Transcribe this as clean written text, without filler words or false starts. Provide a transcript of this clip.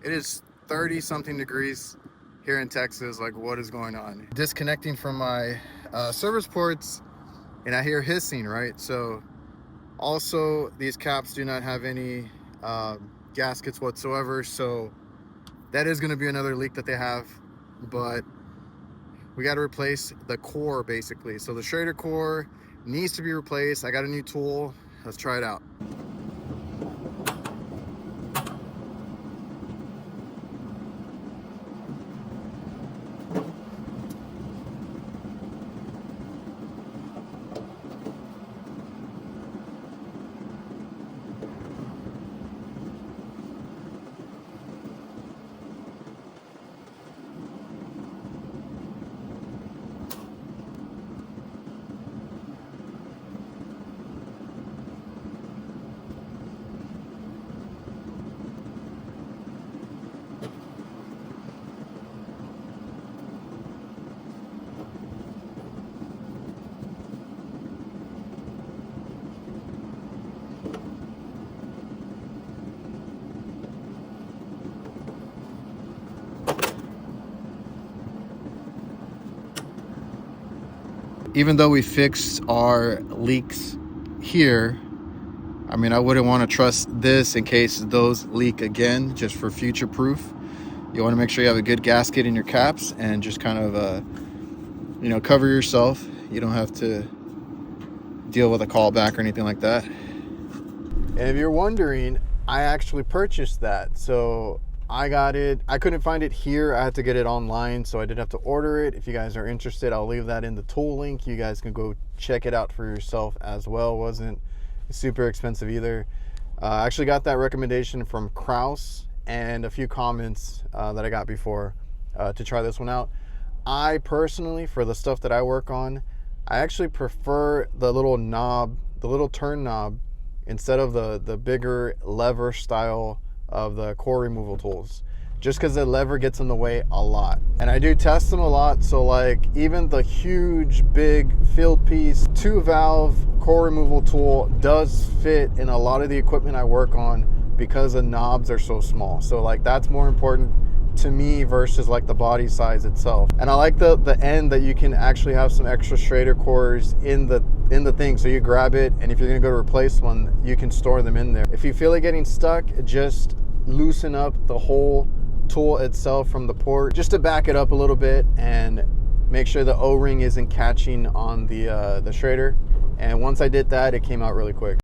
It is 30 something degrees here in Texas. Like, what is going on? Disconnecting from my service ports, and I hear hissing, right? So also these caps do not have any gaskets whatsoever, so that is going to be another leak that they have. But we got to replace the core basically. So the Schrader core needs to be replaced. I got a new tool. Let's try it out. Even though we fixed our leaks here, I mean, I wouldn't want to trust this in case those leak again, just for future proof. You want to make sure you have a good gasket in your caps and just kind of, you know, cover yourself. You don't have to deal with a callback or anything like that. And if you're wondering, I actually purchased that. So I got it. I couldn't find it here. I had to get it online, so I did have to order it. If you guys are interested, I'll leave that in the tool link. You guys can go check it out for yourself as well. It wasn't super expensive either. I actually got that recommendation from Kraus and a few comments that I got before to try this one out. I personally, for the stuff that I work on, I actually prefer the little knob, the little turn knob, instead of the bigger lever style of the core removal tools, just because the lever gets in the way a lot. And I do test them a lot, so like even the huge big field piece 2-valve core removal tool does fit in a lot of the equipment I work on because the knobs are so small. So like that's more important to me versus like the body size itself. And I like the end that you can actually have some extra Schrader cores in the thing, so you grab it, and if you're gonna go to replace one, you can store them in there. If you feel it getting stuck, just loosen up the whole tool itself from the port, just to back it up a little bit and make sure the O-ring isn't catching on the Schrader. And once I did that, it came out really quick.